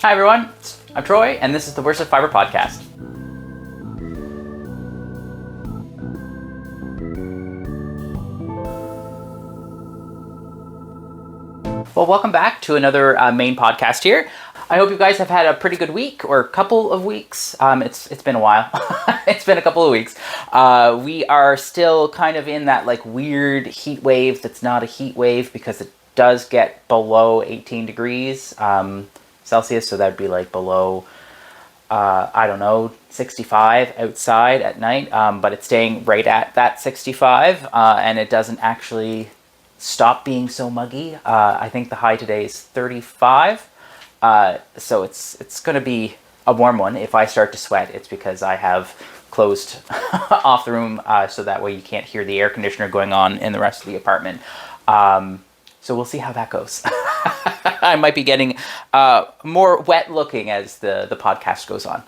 Hi everyone, I'm Troy, and this is the Worst of Fibre podcast. Well, welcome back to another main podcast here. I hope you guys have had a pretty good week or couple of weeks. It's been a while. It's been a couple of weeks. We are still kind of in that like weird heat wave that's not a heat wave because it does get below 18 degrees Celsius, so that'd be like below, I don't know, 65 outside at night, but it's staying right at that 65, and it doesn't actually stop being so muggy. I think the high today is 35, so it's going to be a warm one. If I start to sweat, it's because I have closed off the room, so that way you can't hear the air conditioner going on in the rest of the apartment. So we'll see how that goes. I might be getting more wet looking as the podcast goes on.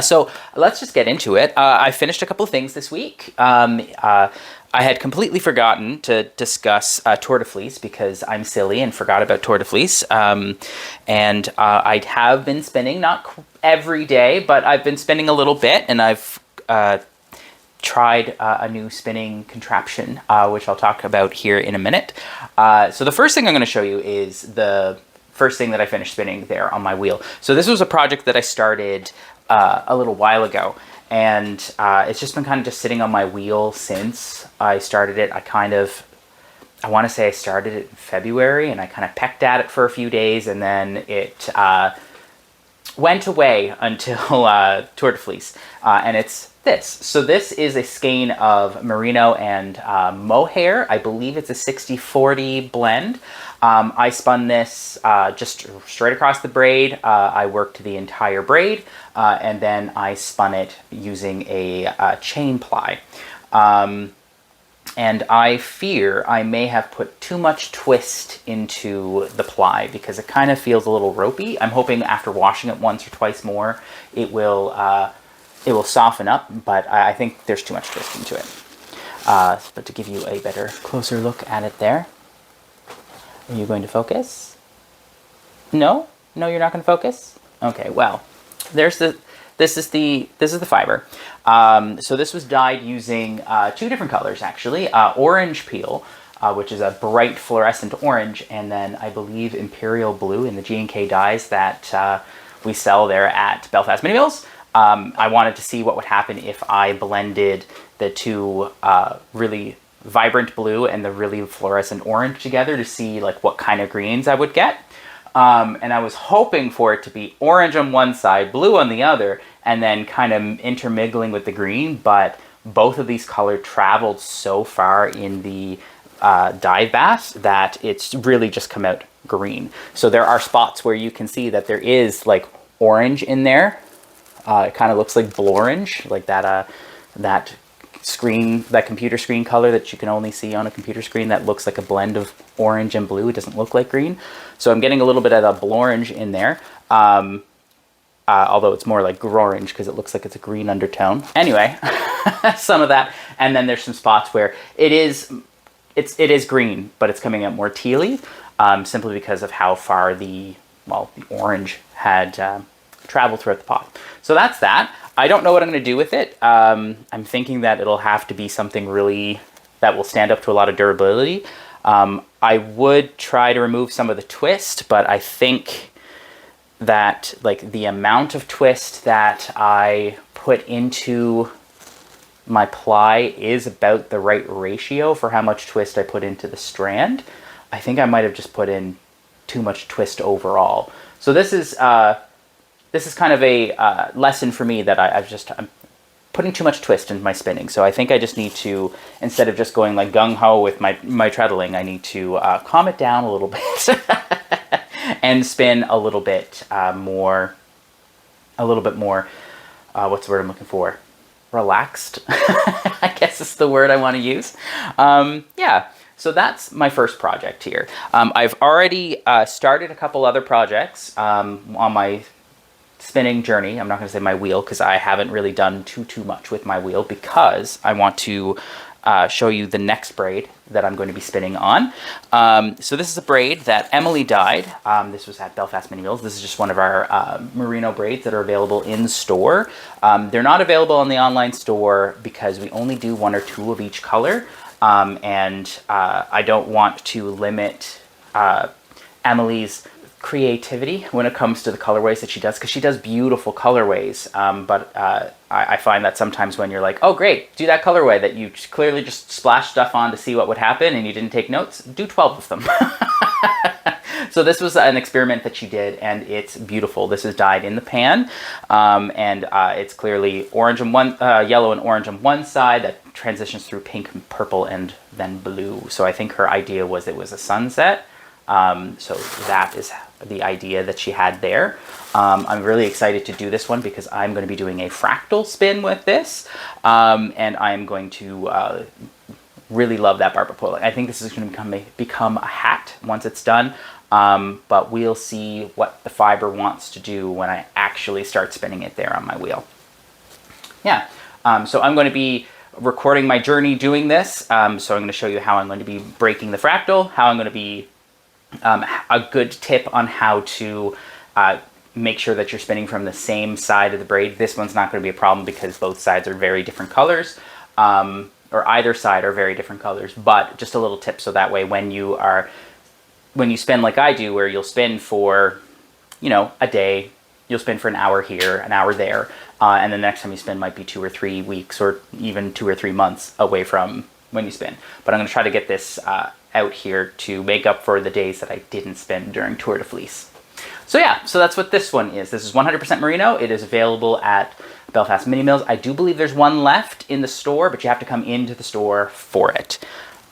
So let's just get into it. I finished a couple of things this week. I had completely forgotten to discuss Tour de Fleece because I'm silly and forgot about Tour de Fleece. And I have been spinning, not every day, but I've been spinning a little bit, and I've tried a new spinning contraption, which I'll talk about here in a minute. So the first thing I'm going to show you is the first thing that I finished spinning there on my wheel. So this was a project that I started a little while ago, and it's just been kind of just sitting on my wheel since I started it. I want to say I started it in February, and I kind of pecked at it for a few days, and then it went away until Tour de Fleece, and it's this. So this is a skein of merino and mohair. I believe it's a 60-40 blend. I spun this just straight across the braid. I worked the entire braid, and then I spun it using a chain ply. And I fear I may have put too much twist into the ply because it kind of feels a little ropey. I'm hoping after washing it once or twice more, it will soften up, but I think there's too much twist into it. But to give you a better, closer look at it there. Are you going to focus? No? No, you're not going to focus? Okay, well, this is the fiber. So this was dyed using two different colors, actually. Orange peel, which is a bright fluorescent orange, and then I believe imperial blue in the G&K dyes that we sell there at Belfast Mini Mills. I wanted to see what would happen if I blended the two really vibrant blue and the really fluorescent orange together to see like what kind of greens I would get. And I was hoping for it to be orange on one side, blue on the other, and then kind of intermingling with the green, but both of these colors traveled so far in the dye bath that it's really just come out green. So there are spots where you can see that there is like orange in there. It kind of looks like blorange, like that screen, that computer screen color that you can only see on a computer screen that looks like a blend of orange and blue. It doesn't look like green. So I'm getting a little bit of that blorange in there, although it's more like grorange because it looks like it's a green undertone. Anyway, some of that. And then there's some spots where it is green, but it's coming out more tealy, simply because of how far the orange had travel throughout the pot. So that's that. I don't know what I'm going to do with it. I'm thinking that it'll have to be something really that will stand up to a lot of durability. I would try to remove some of the twist, but I think that like the amount of twist that I put into my ply is about the right ratio for how much twist I put into the strand. I think I might have just put in too much twist overall. So this is kind of a lesson for me that I'm putting too much twist into my spinning. So I think I just need to, instead of just going like gung-ho with my treadling, I need to calm it down a little bit and spin a little bit more, what's the word I'm looking for? Relaxed, I guess is the word I want to use. Yeah, so that's my first project here. I've already started a couple other projects on my spinning journey. I'm not going to say my wheel because I haven't really done too much with my wheel because I want to show you the next braid that I'm going to be spinning on. So this is a braid that Emily dyed. This was at Belfast Mini Mills. This is just one of our merino braids that are available in store. They're not available on the online store because we only do 1 or 2 of each color. And I don't want to limit Emily's creativity when it comes to the colorways that she does, because she does beautiful colorways, but I find that sometimes when you're like, oh great, do that colorway that you clearly just splashed stuff on to see what would happen and you didn't take notes, do 12 of them. So this was an experiment that she did, and it's beautiful. This is dyed in the pan, and it's clearly orange and yellow and orange on one side that transitions through pink and purple and then blue. So I think her idea was it was a sunset. So that is the idea that she had there. I'm really excited to do this one because I'm going to be doing a fractal spin with this, and I'm going to really love that barber pulling. I think this is going to become a hat once it's done, but we'll see what the Fibre wants to do when I actually start spinning it there on my wheel. Yeah, so I'm going to be recording my journey doing this, so I'm going to show you how I'm going to be breaking the fractal, how I'm going to be a good tip on how to make sure that you're spinning from the same side of the braid. This one's not going to be a problem because both sides are very different colors, or either side are very different colors, but just a little tip so that way when you spin like I do, where you'll spin for, you know, a day, you'll spin for an hour here, an hour there, and the next time you spin might be 2 or 3 weeks or even 2 or 3 months away from when you spin. But I'm going to try to get this out here to make up for the days that I didn't spin during Tour de Fleece. So yeah, so that's what this one is. This is 100% merino. It is available at Belfast Mini Mills. I do believe there's one left in the store, but you have to come into the store for it.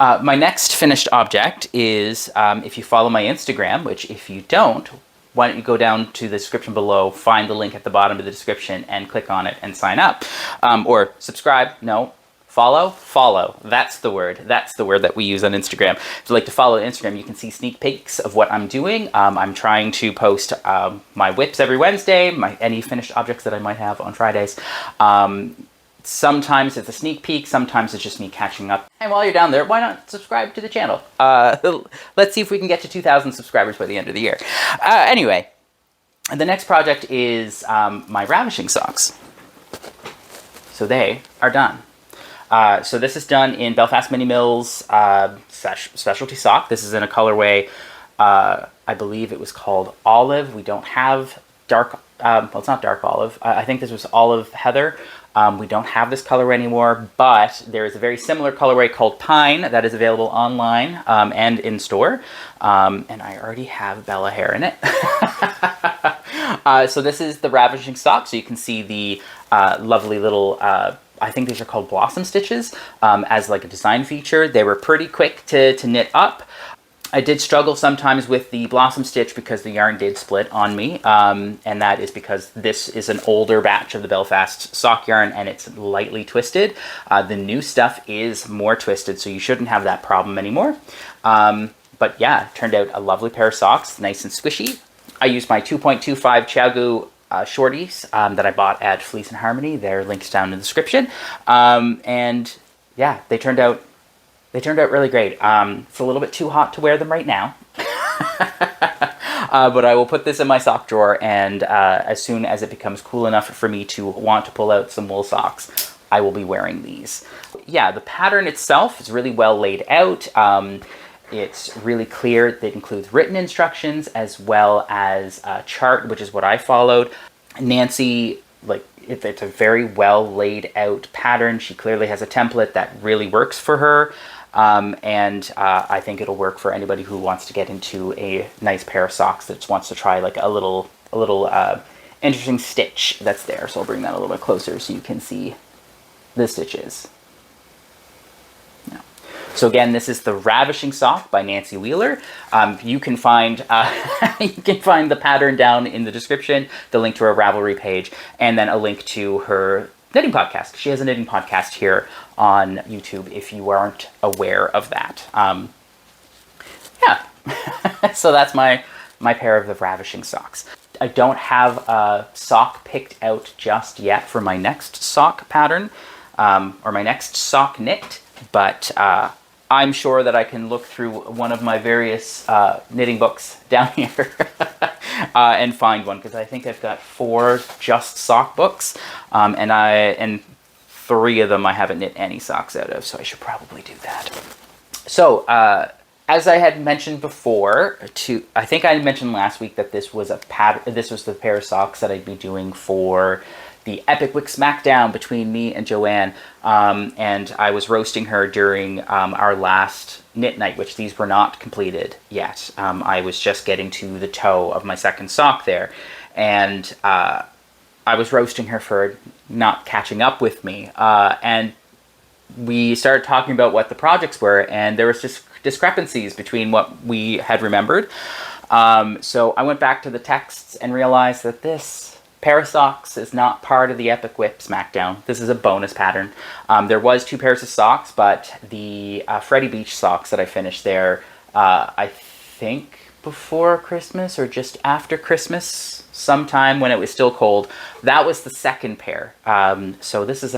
My next finished object is, if you follow my Instagram, which if you don't, why don't you go down to the description below, find the link at the bottom of the description and click on it and sign up. Or subscribe, no. Follow. That's the word. That's the word that we use on Instagram. If you'd like to follow Instagram, you can see sneak peeks of what I'm doing. I'm trying to post my whips every Wednesday, any finished objects that I might have on Fridays. Sometimes it's a sneak peek, sometimes it's just me catching up. And while you're down there, why not subscribe to the channel? Let's see if we can get to 2,000 subscribers by the end of the year. Anyway, the next project is my Ravishing socks. So they are done. So this is done in Belfast Mini Mills specialty sock. This is in a colorway, I believe it was called Olive. We don't have dark, well, it's not dark olive. I think this was Olive Heather. We don't have this colorway anymore, but there is a very similar colorway called Pine that is available online and in store. And I already have Bella hair in it. So this is the Ravishing sock. So you can see the lovely little I think these are called blossom stitches as like a design feature. They were pretty quick to knit up. I did struggle sometimes with the blossom stitch because the yarn did split on me, and that is because this is an older batch of the Belfast sock yarn and it's lightly twisted. The new stuff is more twisted, so you shouldn't have that problem anymore. But yeah, turned out a lovely pair of socks, nice and squishy. I used my 2.25 Chiagu shorties that I bought at Fleece and Harmony. Their link's down in the description. And yeah, they turned out really great. It's a little bit too hot to wear them right now. But I will put this in my sock drawer, and as soon as it becomes cool enough for me to want to pull out some wool socks, I will be wearing these. Yeah, the pattern itself is really well laid out. It's really clear. It includes written instructions as well as a chart, which is what I followed. Nancy, it's a very well laid out pattern. She clearly has a template that really works for her. And I think it'll work for anybody who wants to get into a nice pair of socks that just wants to try like a little interesting stitch that's there. So I'll bring that a little bit closer so you can see the stitches. So again, this is the Ravishing sock by Nancy Wheeler. You can find the pattern down in the description, the link to her Ravelry page, and then a link to her knitting podcast. She has a knitting podcast here on YouTube if you aren't aware of that. Yeah, so that's my pair of the Ravishing socks. I don't have a sock picked out just yet for my next sock pattern or my next sock knit. but I'm sure that I can look through one of my various knitting books down here and find one, because I think I've got 4 just sock books, and 3 of them I haven't knit any socks out of, so I should probably do that. So, as I had mentioned before, I think I mentioned last week that this was this was the pair of socks that I'd be doing for the Epic Wick SmackDown between me and Joanne, and I was roasting her during our last knit night, which these were not completed yet. I was just getting to the toe of my second sock there, and I was roasting her for not catching up with me, and we started talking about what the projects were, and there was just discrepancies between what we had remembered. So I went back to the texts and realized that this pair of socks is not part of the Epic Whip SmackDown. This is a bonus pattern. There was 2 pairs of socks, but the Freddie Beach socks that I finished there, I think before Christmas or just after Christmas, sometime when it was still cold, that was the second pair. So this is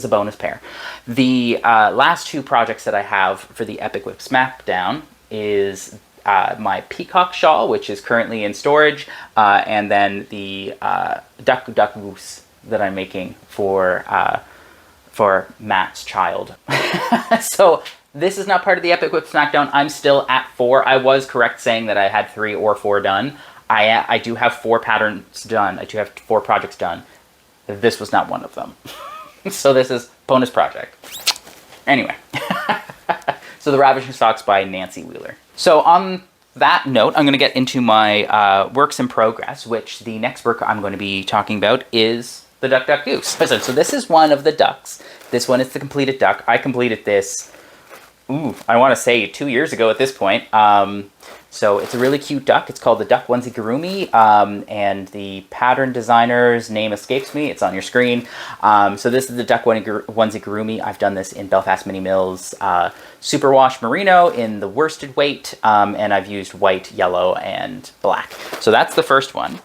a bonus pair. The last 2 projects that I have for the Epic Whip SmackDown is my peacock shawl, which is currently in storage, and then the duck goose that I'm making for Matt's child. So this is not part of the Epic Whip SmackDown. I'm still at 4. I was correct saying that I had 3 or 4 done. I do have 4 patterns done. I do have 4 projects done. This was not one of them. So this is bonus project. Anyway. So the Ravishing Socks by Nancy Wheeler. So on that note, I'm going to get into my works in progress, which the next work I'm going to be talking about is the Duck Duck Goose. So this is one of the ducks. This one is the completed duck. I completed this, I want to say 2 years ago at this point. So it's a really cute duck. It's called the Duck Onsiegarumi, and the pattern designer's name escapes me. It's on your screen. So this is the Duck Onsiegarumi. I've done this in Belfast Mini Mills Superwash Merino in the worsted weight, and I've used white, yellow, and black. So that's the first one.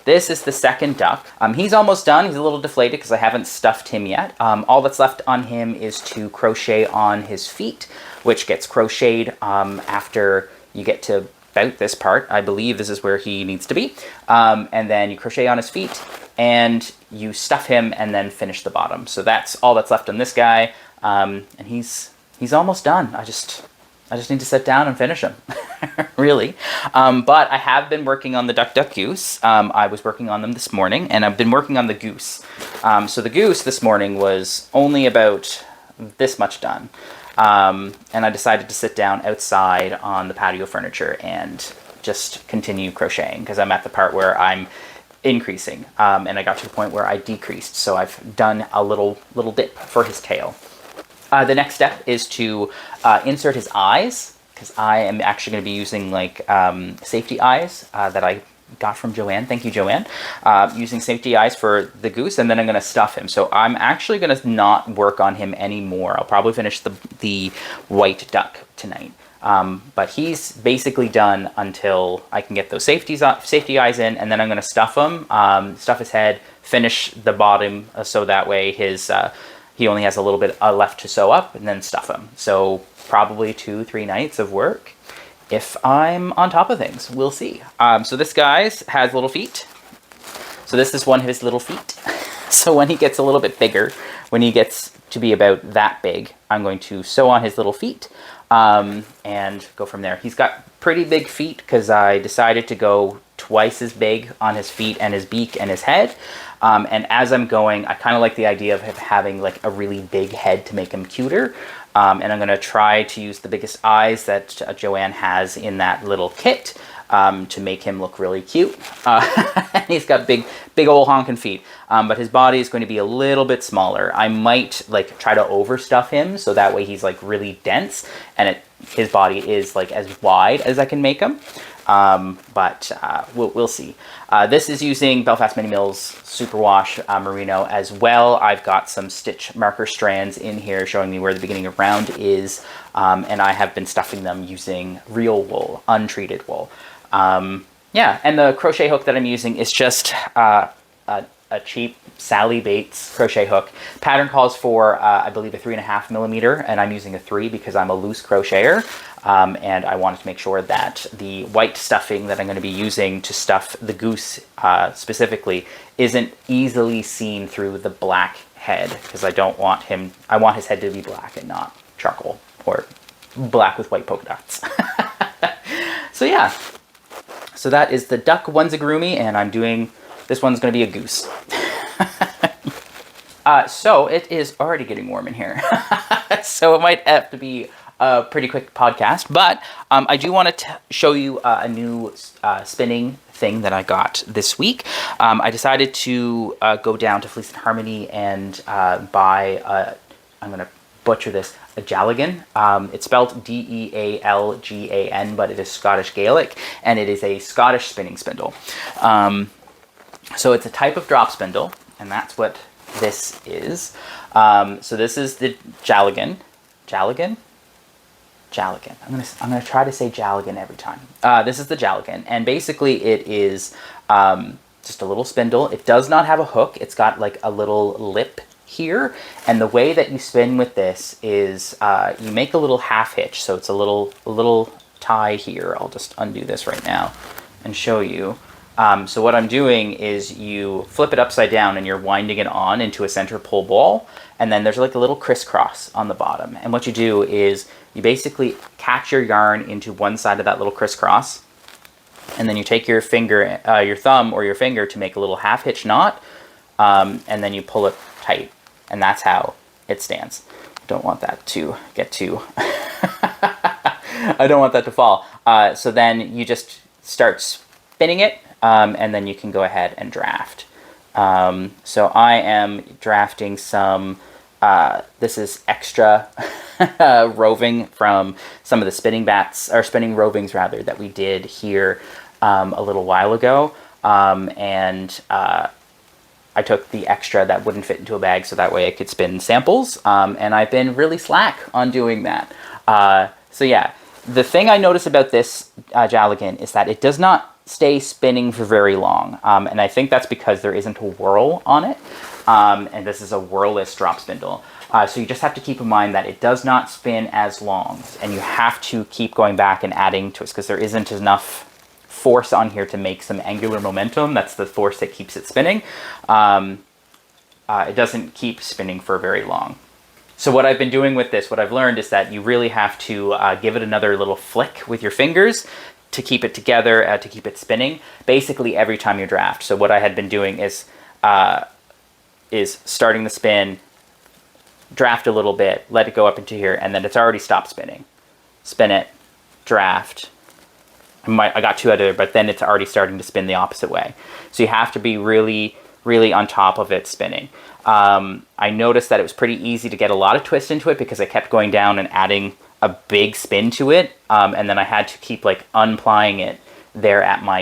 This is the second duck. He's almost done. He's a little deflated because I haven't stuffed him yet. All that's left on him is to crochet on his feet, which gets crocheted after you get to about this part. I believe this is where he needs to be. And then you crochet on his feet and you stuff him and then finish the bottom. So that's all that's left on this guy. And he's almost done. I just need to sit down and finish him, really. But I have been working on the Duck Duck Goose. I was working on them this morning, and I've been working on the goose. So the goose this morning was only about this much done. And I decided to sit down outside on the patio furniture and just continue crocheting, because I'm at the part where I'm increasing. And I got to the point where I decreased. So I've done a little dip for his tail. The next step is to insert his eyes, because I am actually going to be using like safety eyes that I got from Joanne. Thank you, Joanne. Using safety eyes for the goose, and then I'm going to stuff him. So I'm actually going to not work on him anymore. I'll probably finish the white duck tonight. But he's basically done until I can get those safety eyes in, and then I'm going to stuff him, stuff his head, finish the bottom, so that way he only has a little bit left to sew up, and then stuff him. So probably 2-3 nights of work. If I'm on top of things, we'll see. So this guy has little feet. So this is one of his little feet. So when he gets a little bit bigger, when he gets to be about that big, I'm going to sew on his little feet and go from there. He's got pretty big feet because I decided to go twice as big on his feet and his beak and his head. And as I'm going, I kind of like the idea of him having like a really big head to make him cuter. And I'm going to try to use the biggest eyes that Joanne has in that little kit to make him look really cute. He's got big old honking feet, but his body is going to be a little bit smaller. I might like try to overstuff him so that way he's like really dense and his body is like as wide as I can make him. But we'll see. This is using Belfast Mini Mills Superwash Merino as well. I've got some stitch marker strands in here showing me where the beginning of round is, and I have been stuffing them using real wool, untreated wool. Yeah, and the crochet hook that I'm using is just a cheap Sally Bates crochet hook. Pattern calls for, I believe, a 3.5 millimeter, and I'm using a 3 because I'm a loose crocheter. And I wanted to make sure that the white stuffing that I'm going to be using to stuff the goose specifically isn't easily seen through the black head, because I don't want him, I want his head to be black and not charcoal or black with white polka dots. So yeah, so that is the duck Onsiegarumi, and I'm doing, this one's going to be a goose. So it is already getting warm in here. So it might have to be a pretty quick podcast, but I do want to show you a new spinning thing that I got this week. I decided to go down to Fleece and Harmony and buy, I'm going to butcher this, a Jalagan. It's spelled Dealgan, but it is Scottish Gaelic, and it is a Scottish spinning spindle. So it's a type of drop spindle, and that's what this is. So this is the Jalagan. Jalagan? Jalagan. I'm gonna try to say Jalagan every time. This is the Jalagan, and basically it is just a little spindle. It does not have a hook. It's got like a little lip here, and the way that you spin with this is you make a little half hitch. So it's a little tie here. I'll just undo this right now and show you. So what I'm doing is you flip it upside down and you're winding it on into a center pull ball, and then there's like a little crisscross on the bottom. And what you do is you basically catch your yarn into one side of that little crisscross, and then you take your finger, your thumb or your finger to make a little half hitch knot, and then you pull it tight, and that's how it stands. Don't want that to get too, I don't want that to fall. So then you just start spinning it, and then you can go ahead and draft. So I am drafting some, this is extra roving from some of the spinning bats, or spinning rovings rather, that we did here a little while ago. And I took the extra that wouldn't fit into a bag, so that way I could spin samples. And I've been really slack on doing that. So yeah, the thing I notice about this Jalagan is that it does not stay spinning for very long. And I think that's because there isn't a whirl on it. And this is a whirlless drop spindle. So you just have to keep in mind that it does not spin as long, and you have to keep going back and adding twists because there isn't enough force on here to make some angular momentum. That's the force that keeps it spinning. It doesn't keep spinning for very long. So what I've been doing with this, what I've learned is that you really have to give it another little flick with your fingers to keep it together, to keep it spinning, basically every time you draft. So what I had been doing is starting the spin, draft a little bit, let it go up into here, and then it's already stopped spinning. Spin it, draft. I got two out of there, but then it's already starting to spin the opposite way. So you have to be really, really on top of it spinning. I noticed that it was pretty easy to get a lot of twist into it because I kept going down and adding a big spin to it, and then I had to keep like unplying it there at my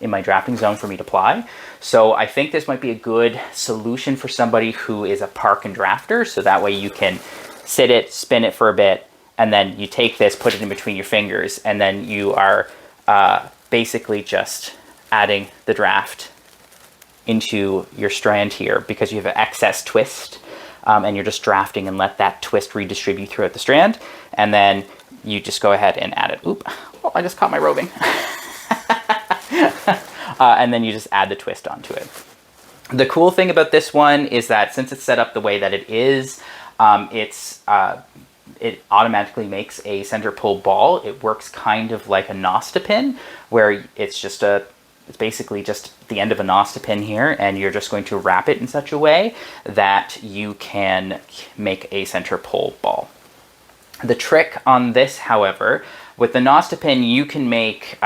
in my drafting zone for me to ply. So I think this might be a good solution for somebody who is a park and drafter, so that way you can sit it, spin it for a bit, and then you take this, put it in between your fingers, and then you are basically just adding the draft into your strand here because you have an excess twist, and you're just drafting and let that twist redistribute throughout the strand, and then you just go ahead and add it. Oop, oh, I just caught my roving. And then you just add the twist onto it. The cool thing about this one is that since it's set up the way that it is, it automatically makes a center pull ball. It works kind of like a Nosta pin, where it's basically just the end of a Nosta pin here, and you're just going to wrap it in such a way that you can make a center pull ball. The trick on this, however, with the Nosta pin, you can make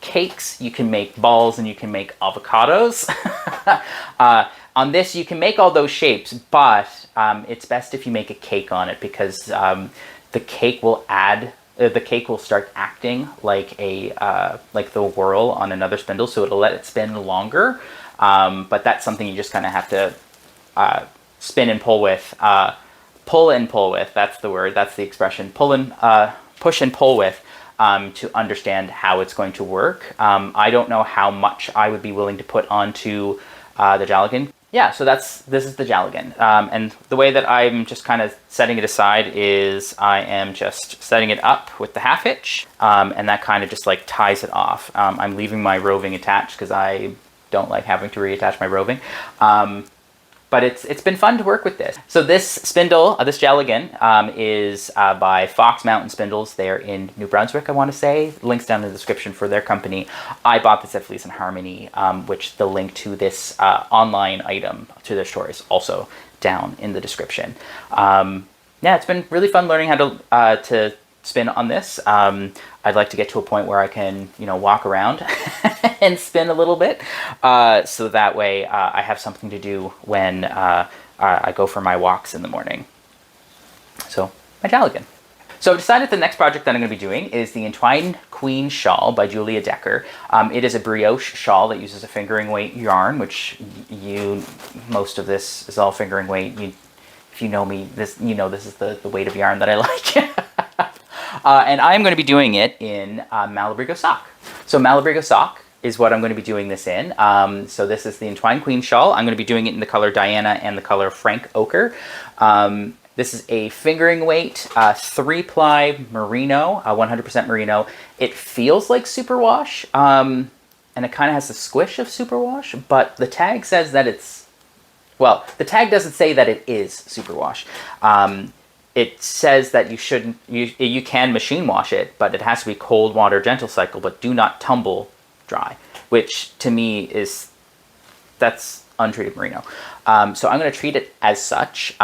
cakes, you can make balls, and you can make avocados. On this, you can make all those shapes, but it's best if you make a cake on it because the cake will start acting like like the whirl on another spindle, so it'll let it spin longer. But that's something you just kind of have to spin and pull with. Pull and pull with, that's the word, that's the expression. Push and pull with to understand how it's going to work. I don't know how much I would be willing to put onto the Jalagan. Yeah, so this is the Jalagan. And the way that I'm just kind of setting it aside is I am just setting it up with the half hitch, and that kind of just like ties it off. I'm leaving my roving attached because I don't like having to reattach my roving. But it's been fun to work with this. So this spindle, this Jalagan, is by Fox Mountain Spindles. They're in New Brunswick, I want to say. Links down in the description for their company. I bought this at Fleece and Harmony, which the link to this online item to their store is also down in the description. Yeah, it's been really fun learning how to spin on this. I'd like to get to a point where I can, walk around and spin a little bit, so that way I have something to do when I go for my walks in the morning. So, my Jalagan. So I've decided the next project that I'm going to be doing is the Entwined Queen Shawl by Julia Decker. It is a brioche shawl that uses a fingering weight yarn, which most of this is all fingering weight. If you know me, this is the weight of yarn that I like. And I'm going to be doing it in Malabrigo sock. So Malabrigo sock is what I'm going to be doing this in. So this is the Entwined Queen Shawl. I'm going to be doing it in the color Diana and the color Frank Ochre. This is a fingering weight 3-ply merino, 100% merino. It feels like superwash, and it kind of has the squish of superwash, but the tag says that the tag doesn't say that it is superwash. It says that you can machine wash it, but it has to be cold water gentle cycle, but do not tumble dry, which to me that's untreated merino. So I'm going to treat it as such.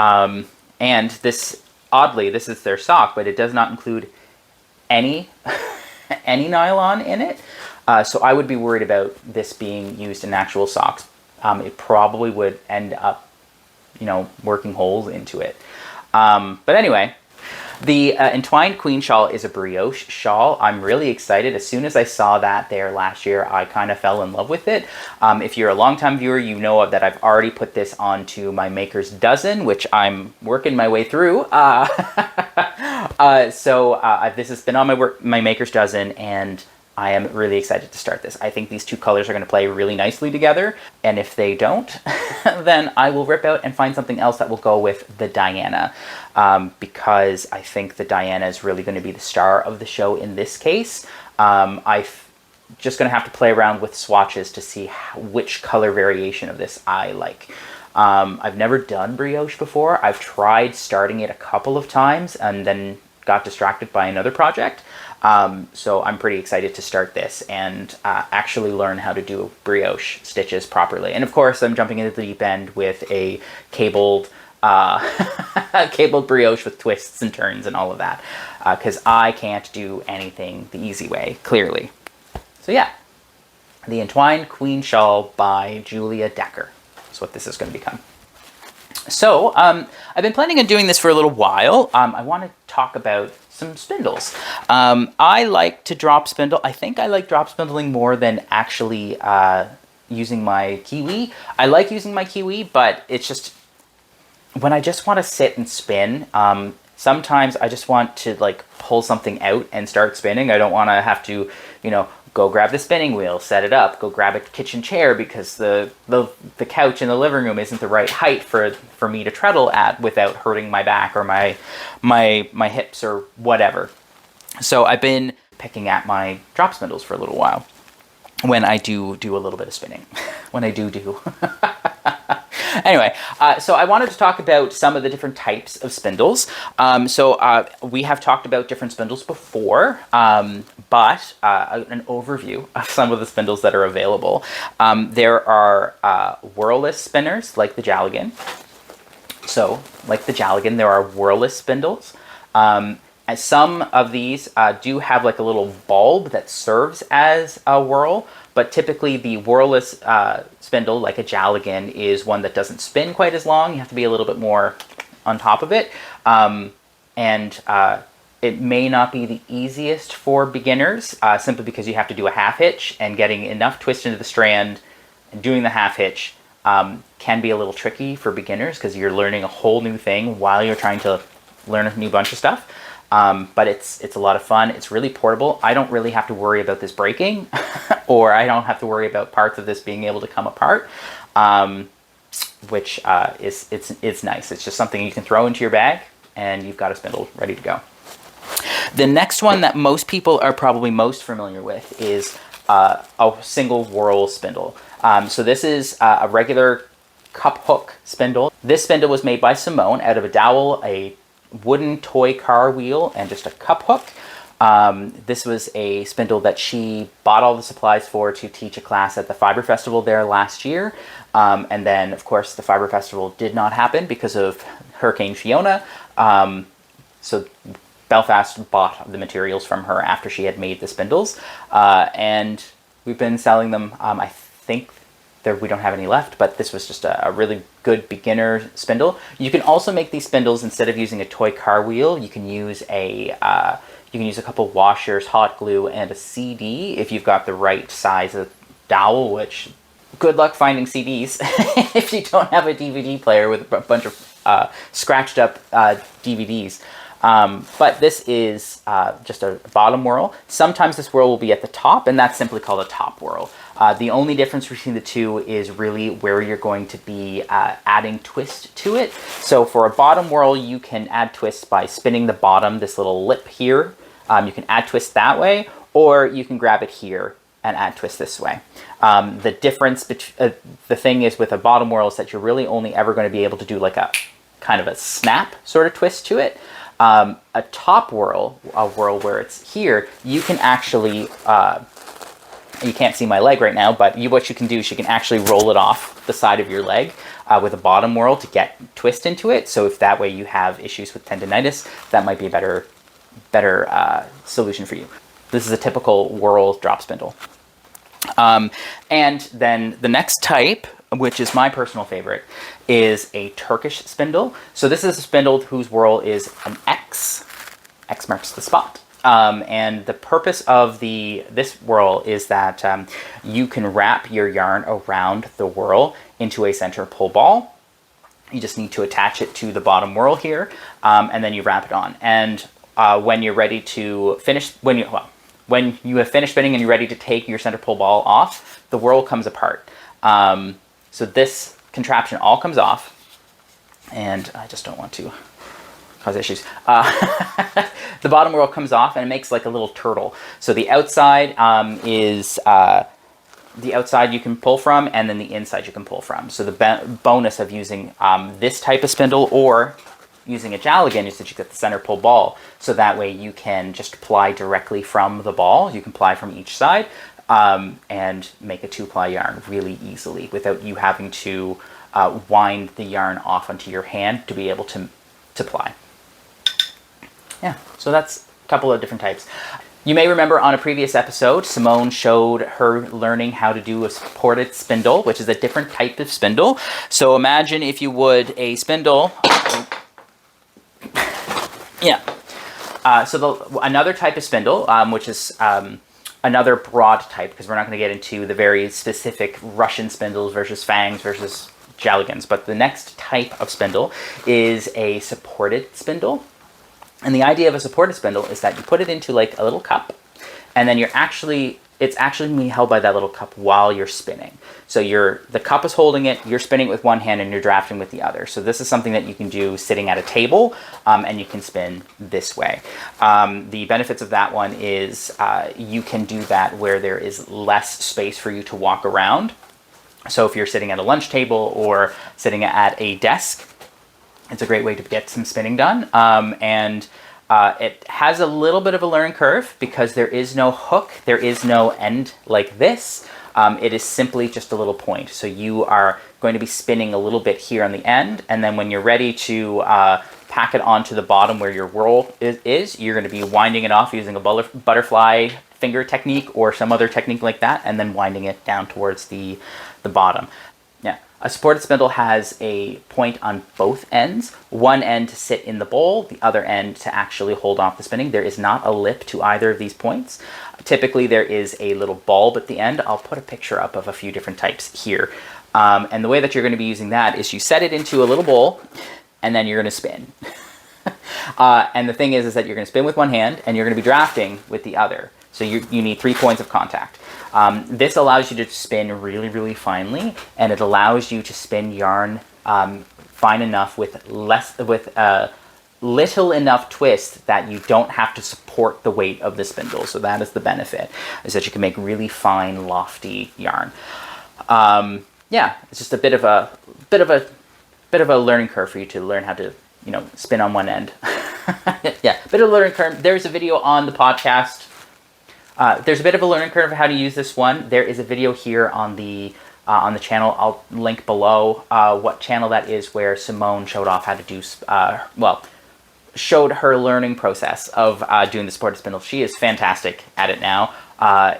And this, oddly, this is their sock, but it does not include any nylon in it. So I would be worried about this being used in actual socks. It probably would end up, working holes into it. But anyway, the Entwined Queen Shawl is a brioche shawl. I'm really excited. As soon as I saw that there last year, I kind of fell in love with it. If you're a longtime viewer, you know that I've already put this onto my Maker's Dozen, which I'm working my way through. So this has been on my Maker's Dozen, and I am really excited to start this. I think these two colors are going to play really nicely together, and if they don't, then I will rip out and find something else that will go with the Diana, because I think the Diana is really going to be the star of the show in this case. I'm just going to have to play around with swatches to see which color variation of this I like. I've never done brioche before. I've tried starting it a couple of times and then got distracted by another project. So I'm pretty excited to start this and actually learn how to do brioche stitches properly. And of course, I'm jumping into the deep end with a cabled brioche with twists and turns and all of that, because I can't do anything the easy way, clearly. So yeah, the Entwined Queen Shawl by Julia Decker is what this is going to become. So I've been planning on doing this for a little while. I want to talk about some spindles. I like to drop spindle. I think I like drop spindling more than actually using my kiwi. I like using my kiwi, but it's just when I just want to sit and spin. Sometimes I just want to pull something out and start spinning. I don't want to have to, go grab the spinning wheel, set it up, go grab a kitchen chair because the couch in the living room isn't the right height for me to treadle at without hurting my back or my hips or whatever. So I've been picking at my drop spindles for a little while when I do a little bit of spinning. When I do. Anyway, so I wanted to talk about some of the different types of spindles. We have talked about different spindles before, but an overview of some of the spindles that are available. There are whirlless spinners like the Jalagan. So, like the Jalagan, there are whirlless spindles. And some of these do have a little bulb that serves as a whirl, but typically the whirlless spindle, like a Jalagan, is one that doesn't spin quite as long. You have to be a little bit more on top of it. It may not be the easiest for beginners, simply because you have to do a half hitch, and getting enough twist into the strand and doing the half hitch can be a little tricky for beginners because you're learning a whole new thing while you're trying to learn a new bunch of stuff. but it's a lot of fun. It's really portable. I don't really have to worry about this breaking, or I don't have to worry about parts of this being able to come apart, which it's nice. It's just something you can throw into your bag, and you've got a spindle ready to go. The next one that most people are probably most familiar with is a single whorl spindle. So this is a regular cup hook spindle. This spindle was made by Simone out of a dowel, a wooden toy car wheel, and just a cup hook. This was a spindle that she bought all the supplies for to teach a class at the Fibre Festival there last year. And then, of course, the Fibre Festival did not happen because of Hurricane Fiona. So Belfast bought the materials from her after she had made the spindles. And we've been selling them. I think we don't have any left, but this was just a really good beginner spindle. You can also make these spindles instead of using a toy car wheel. You can use a couple washers, hot glue, and a CD if you've got the right size of dowel, which good luck finding CDs if you don't have a DVD player with a bunch of scratched up DVDs. But this is just a bottom whorl. Sometimes this whorl will be at the top, and that's simply called a top whorl. The only difference between the two is really where you're going to be adding twist to it. So for a bottom whorl, you can add twist by spinning the bottom, this little lip here. You can add twist that way, or you can grab it here and add twist this way. The difference, the thing is with a bottom whorl is that you're really only ever going to be able to do like a kind of a snap sort of twist to it. A top whorl, a whorl where it's here, you can actually, you can't see my leg right now, but what you can do is you can actually roll it off the side of your leg with a bottom whorl to get twist into it. So if that way you have issues with tendinitis, that might be a better solution for you. This is a typical whorl drop spindle. And then the next type, which is my personal favorite, is a Turkish spindle. So this is a spindle whose whorl is an X. X marks the spot. And the purpose of this whorl is that you can wrap your yarn around the whorl into a center pull ball. You just need to attach it to the bottom whorl here, and then you wrap it on. And when you're ready to finish, when you have finished spinning and you're ready to take your center pull ball off, the whorl comes apart. So this contraption all comes off, and I just don't want to cause issues. The bottom whorl comes off and it makes like a little turtle. So the outside is the outside you can pull from, and then the inside you can pull from. So the bonus of using this type of spindle or using a Jaligan is that you get the center pull ball. So that way you can just ply directly from the ball. You can ply from each side and make a 2-ply yarn really easily without you having to wind the yarn off onto your hand to be able to ply. Yeah, so that's a couple of different types. You may remember on a previous episode, Simone showed her learning how to do a supported spindle, which is a different type of spindle. So imagine, if you would, a spindle. Yeah. Another type of spindle, which is another broad type, because we're not going to get into the very specific Russian spindles versus fangs versus Jaligans. But the next type of spindle is a supported spindle. And the idea of a supported spindle is that you put it into like a little cup, and then it's actually being held by that little cup while you're spinning. So the cup is holding it, you're spinning it with one hand, and you're drafting with the other. So this is something that you can do sitting at a table, and you can spin this way. The benefits of that one is you can do that where there is less space for you to walk around. So if you're sitting at a lunch table or sitting at a desk, it's a great way to get some spinning done. It has a little bit of a learning curve because there is no hook, there is no end like this. It is simply just a little point. So you are going to be spinning a little bit here on the end, and then when you're ready to pack it onto the bottom where your whorl is, you're going to be winding it off using a butterfly finger technique or some other technique like that, and then winding it down towards the bottom. Yeah. A supported spindle has a point on both ends, one end to sit in the bowl, the other end to actually hold off the spinning. There is not a lip to either of these points. Typically there is a little bulb at the end. I'll put a picture up of a few different types here. And the way that you're going to be using that is you set it into a little bowl, and then you're going to spin. And the thing is that you're going to spin with one hand and you're going to be drafting with the other. So you need 3 points of contact. This allows you to spin really, really finely, and it allows you to spin yarn fine enough with little enough twist that you don't have to support the weight of the spindle. So that is the benefit, is that you can make really fine, lofty yarn. Yeah, it's just a bit of a learning curve for you to learn how to, you know, spin on one end. Yeah, bit of a learning curve. There's a video on the podcast. There's a bit of a learning curve of how to use this one. There is a video here on the channel. I'll link below what channel that is, where Simone showed off how to do, showed her learning process of doing the supported spindle. She is fantastic at it now.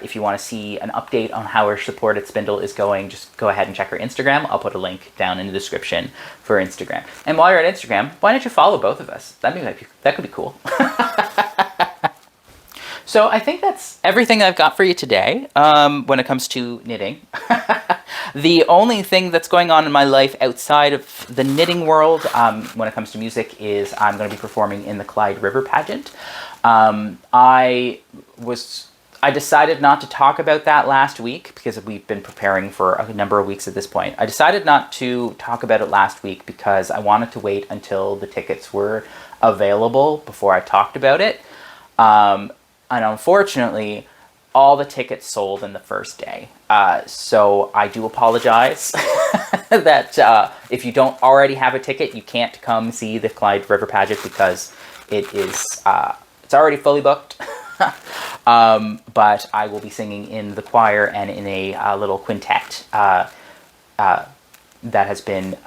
If you want to see an update on how her supported spindle is going, just go ahead and check her Instagram. I'll put a link down in the description for Instagram. And while you're at Instagram, why don't you follow both of us? That could be cool. So I think that's everything I've got for you today when it comes to knitting. The only thing that's going on in my life outside of the knitting world when it comes to music is I'm going to be performing in the Clyde River pageant. I decided not to talk about that last week because we've been preparing for a number of weeks at this point. I decided not to talk about it last week because I wanted to wait until the tickets were available before I talked about it. And unfortunately, all the tickets sold in the first day. So I do apologize that if you don't already have a ticket, you can't come see the Clyde River pageant because it's already fully booked. But I will be singing in the choir and in a little quintet that has been,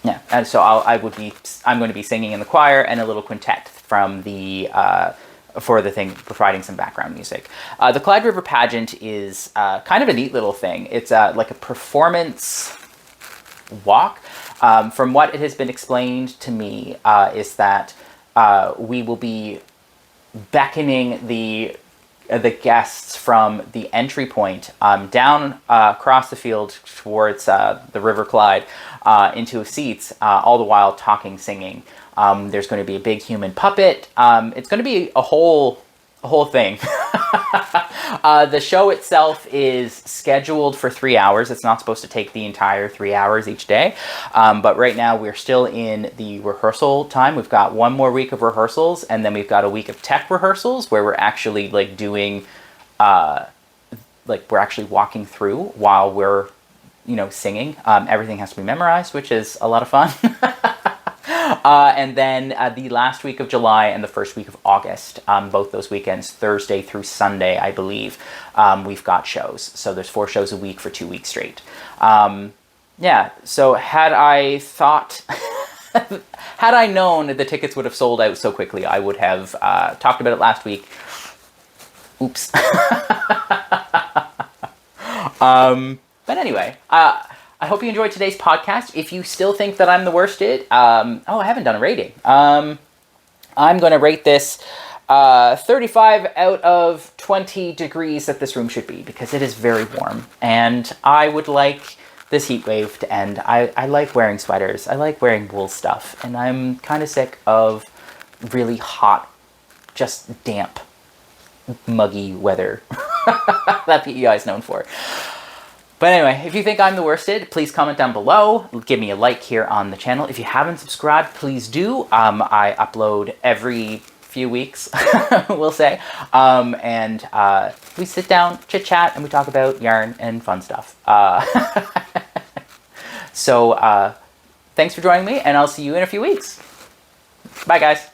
yeah. And so I'm going to be singing in the choir and a little quintet from the for the thing, providing some background music. The Clyde River pageant is kind of a neat little thing. It's like a performance walk. From what it has been explained to me, is that we will be beckoning the guests from the entry point down across the field towards the River Clyde into seats, all the while talking, singing. There's going to be a big human puppet. It's going to be a whole thing. The show itself is scheduled for 3 hours. It's not supposed to take the entire 3 hours each day. But right now we're still in the rehearsal time. We've got one more week of rehearsals, and then we've got a week of tech rehearsals where we're actually like doing, we're actually walking through while we're, you know, singing. Everything has to be memorized, which is a lot of fun. And then the last week of July and the first week of August, both those weekends, Thursday through Sunday, I believe, we've got shows. So there's 4 shows a week for 2 weeks straight. Yeah, so had I known that the tickets would have sold out so quickly, I would have talked about it last week. Oops. But anyway, I hope you enjoyed today's podcast. If you still think that I'm the worsted, I haven't done a rating. I'm going to rate this 35 out of 20 degrees that this room should be, because it is very warm. And I would like this heat wave to end. I like wearing sweaters. I like wearing wool stuff. And I'm kind of sick of really hot, just damp, muggy weather that PEI is known for. But anyway, if you think I'm the worsted, please comment down below. Give me a like here on the channel. If you haven't subscribed, please do. I upload every few weeks, we'll say. And we sit down, chit-chat, and we talk about yarn and fun stuff. So thanks for joining me, and I'll see you in a few weeks. Bye, guys.